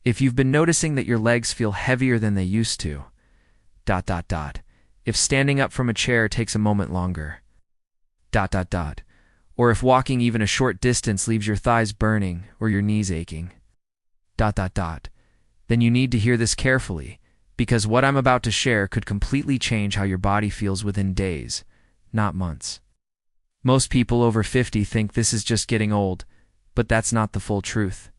If you've been noticing that your legs feel heavier than they used to, if standing up from a chair takes a moment longer, or if walking even a short distance leaves your thighs burning or your knees aching, then you need to hear this carefully, because what I'm about to share could completely change how your body feels within days, not months. Most people over 50 think this is just getting old, but that's not the full truth.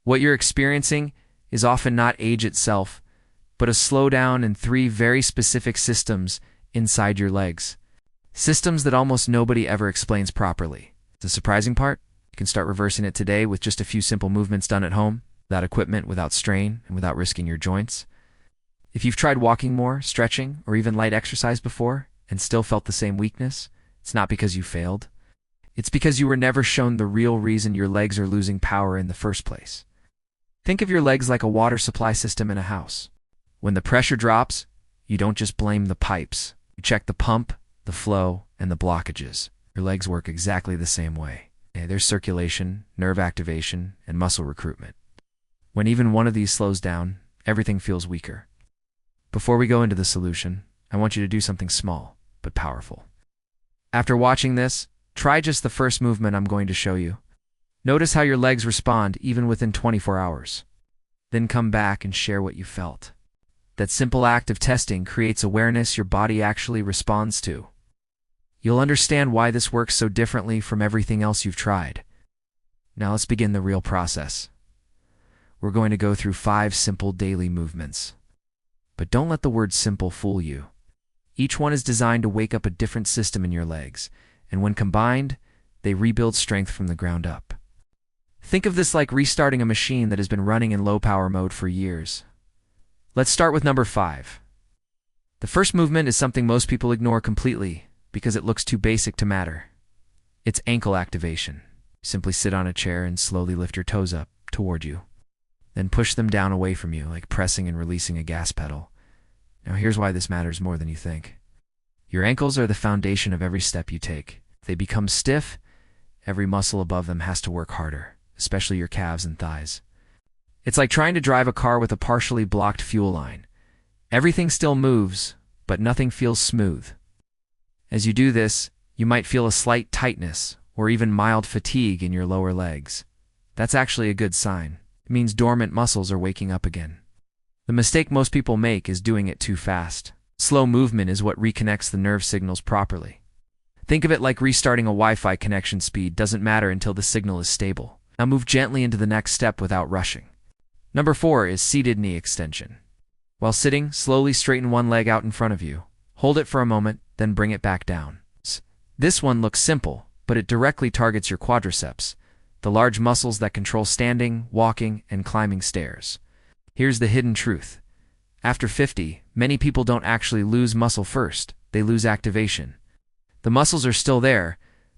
What you're experiencing is often not age itself, but a slowdown in 3 very specific systems inside your legs. Systems that almost nobody ever explains properly. The surprising part? You can start reversing it today with just a few simple movements done at home, without equipment, without strain, and without risking your joints. If you've tried walking more, stretching, or even light exercise before, and still felt the same weakness, it's not because you failed. It's because you were never shown the real reason your legs are losing power in the first place. Think of your legs like a water supply system in a house. When the pressure drops, you don't just blame the pipes. You check the pump, the flow, and the blockages. Your legs work exactly the same way. There's circulation, nerve activation, and muscle recruitment. When even one of these slows down, everything feels weaker. Before we go into the solution, I want you to do something small, but powerful. After watching this, try just the first movement I'm going to show you. Notice how your legs respond even within 24 hours. Then come back and share what you felt. That simple act of testing creates awareness your body actually responds to. You'll understand why this works so differently from everything else you've tried. Now let's begin the real process. We're going to go through 5 simple daily movements. But don't let the word simple fool you. Each one is designed to wake up a different system in your legs, and when combined, they rebuild strength from the ground up. Think of this like restarting a machine that has been running in low power mode for years. Let's start with number 5. The first movement is something most people ignore completely because it looks too basic to matter. It's ankle activation. Simply sit on a chair and slowly lift your toes up toward you. Then push them down away from you like pressing and releasing a gas pedal. Now here's why this matters more than you think. Your ankles are the foundation of every step you take. If they become stiff, every muscle above them has to work harder, especially your calves and thighs. It's like trying to drive a car with a partially blocked fuel line. Everything still moves, but nothing feels smooth. As you do this, you might feel a slight tightness or even mild fatigue in your lower legs. That's actually a good sign. It means dormant muscles are waking up again. The mistake most people make is doing it too fast. Slow movement is what reconnects the nerve signals properly. Think of it like restarting a Wi-Fi connection. Speed doesn't matter until the signal is stable. Now move gently into the next step without rushing. Number 4 is seated knee extension. While sitting, slowly straighten one leg out in front of you. Hold it for a moment, then bring it back down. This one looks simple, but it directly targets your quadriceps, the large muscles that control standing, walking, and climbing stairs. Here's the hidden truth. After 50, many people don't actually lose muscle first, they lose activation. The muscles are still there,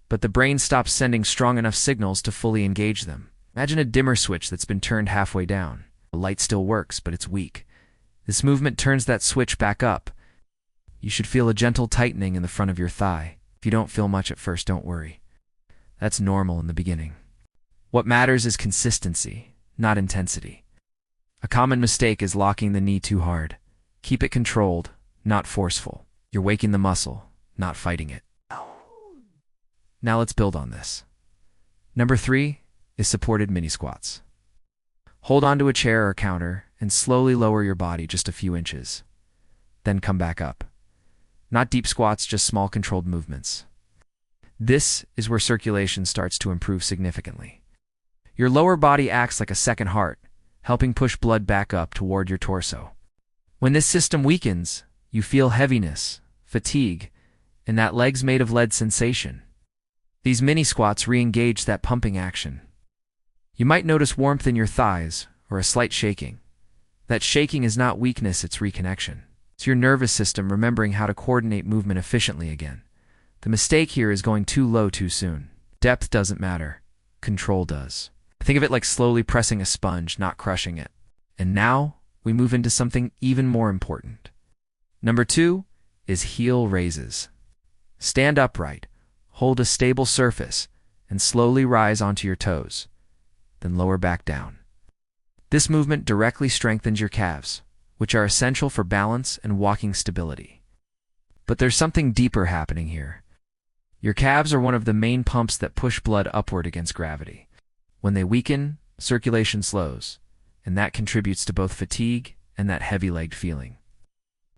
but the brain stops sending strong enough signals to fully engage them. Imagine a dimmer switch that's been turned halfway down. The light still works, but it's weak. This movement turns that switch back up. You should feel a gentle tightening in the front of your thigh. If you don't feel much at first, don't worry. That's normal in the beginning. What matters is consistency, not intensity. A common mistake is locking the knee too hard. Keep it controlled, not forceful. You're waking the muscle, not fighting it. Now let's build on this. Number 3 is supported mini squats. Hold onto a chair or counter and slowly lower your body just a few inches. Then come back up. Not deep squats, just small controlled movements. This is where circulation starts to improve significantly. Your lower body acts like a second heart, helping push blood back up toward your torso. When this system weakens, you feel heaviness, fatigue, and that legs made of lead sensation. These mini squats re-engage that pumping action. You might notice warmth in your thighs or a slight shaking. That shaking is not weakness, it's reconnection. It's your nervous system remembering how to coordinate movement efficiently again. The mistake here is going too low too soon. Depth doesn't matter. Control does. Think of it like slowly pressing a sponge, not crushing it. And now, we move into something even more important. Number 2 is heel raises. Stand upright, hold a stable surface, and slowly rise onto your toes. Then lower back down. This movement directly strengthens your calves, which are essential for balance and walking stability. But there's something deeper happening here. Your calves are one of the main pumps that push blood upward against gravity. When they weaken, circulation slows, and that contributes to both fatigue and that heavy-legged feeling.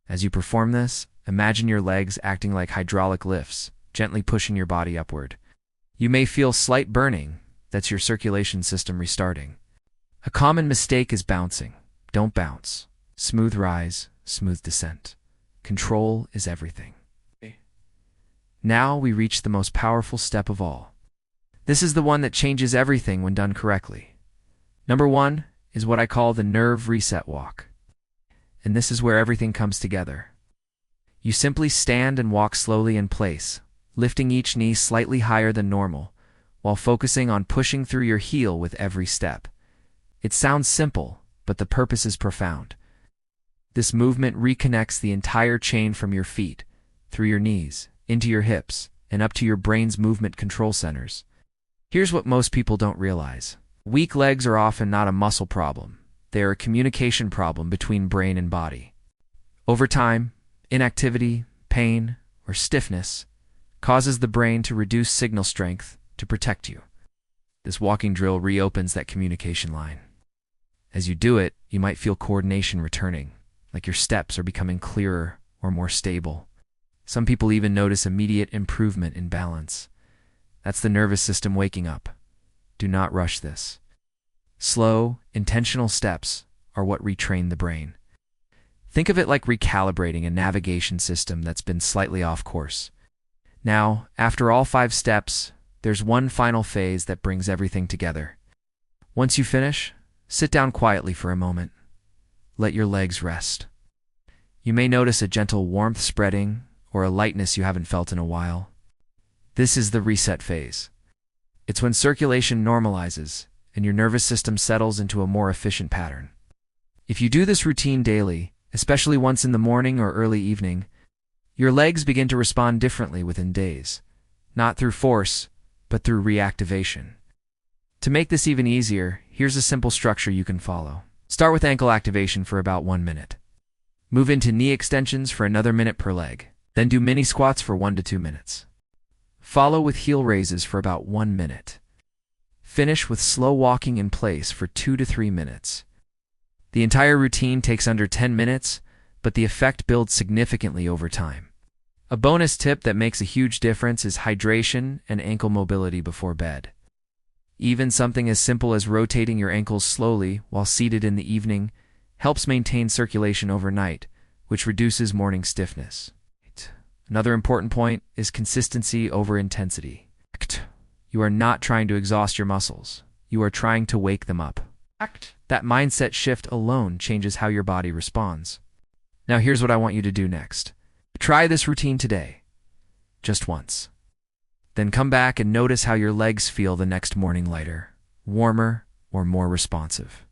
As you perform this, imagine your legs acting like hydraulic lifts, gently pushing your body upward. You may feel slight burning. That's your circulation system restarting. A common mistake is bouncing. Don't bounce. Smooth rise, smooth descent. Control is everything. Now we reach the most powerful step of all. This is the one that changes everything when done correctly. Number 1 is what I call the nerve reset walk. And this is where everything comes together. You simply stand and walk slowly in place, lifting each knee slightly higher than normal, while focusing on pushing through your heel with every step. It sounds simple, but the purpose is profound. This movement reconnects the entire chain from your feet, through your knees, into your hips, and up to your brain's movement control centers. Here's what most people don't realize. Weak legs are often not a muscle problem. They are a communication problem between brain and body. Over time, inactivity, pain, or stiffness causes the brain to reduce signal strength to protect you. This walking drill reopens that communication line. As you do it, you might feel coordination returning, like your steps are becoming clearer or more stable. Some people even notice immediate improvement in balance. That's the nervous system waking up. Do not rush this. Slow, intentional steps are what retrain the brain. Think of it like recalibrating a navigation system that's been slightly off course. Now, after all 5 steps, there's one final phase that brings everything together. Once you finish, sit down quietly for a moment. Let your legs rest. You may notice a gentle warmth spreading or a lightness you haven't felt in a while. This is the reset phase. It's when circulation normalizes and your nervous system settles into a more efficient pattern. If you do this routine daily, especially once in the morning or early evening, your legs begin to respond differently within days, not through force, but through reactivation. To make this even easier, here's a simple structure you can follow. Start with ankle activation for about 1 minute. Move into knee extensions for another minute per leg. Then do mini squats for 1 to 2 minutes. Follow with heel raises for about 1 minute. Finish with slow walking in place for 2 to 3 minutes. The entire routine takes under 10 minutes, but the effect builds significantly over time. A bonus tip that makes a huge difference is hydration and ankle mobility before bed. Even something as simple as rotating your ankles slowly while seated in the evening helps maintain circulation overnight, which reduces morning stiffness. Another important point is consistency over intensity. You are not trying to exhaust your muscles. You are trying to wake them up. That mindset shift alone changes how your body responds. Now here's what I want you to do next. Try this routine today, just once. Then come back and notice how your legs feel the next morning, lighter, warmer, or more responsive.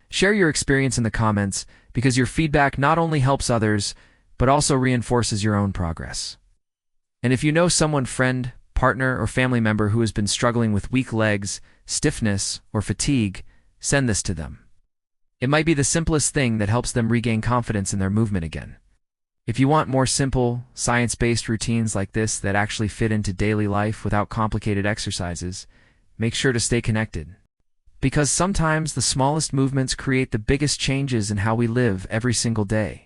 Share your experience in the comments because your feedback not only helps others, but also reinforces your own progress. And if you know someone, friend, partner, or family member who has been struggling with weak legs, stiffness, or fatigue, send this to them. It might be the simplest thing that helps them regain confidence in their movement again. If you want more simple, science-based routines like this that actually fit into daily life without complicated exercises, make sure to stay connected. Because sometimes the smallest movements create the biggest changes in how we live every single day.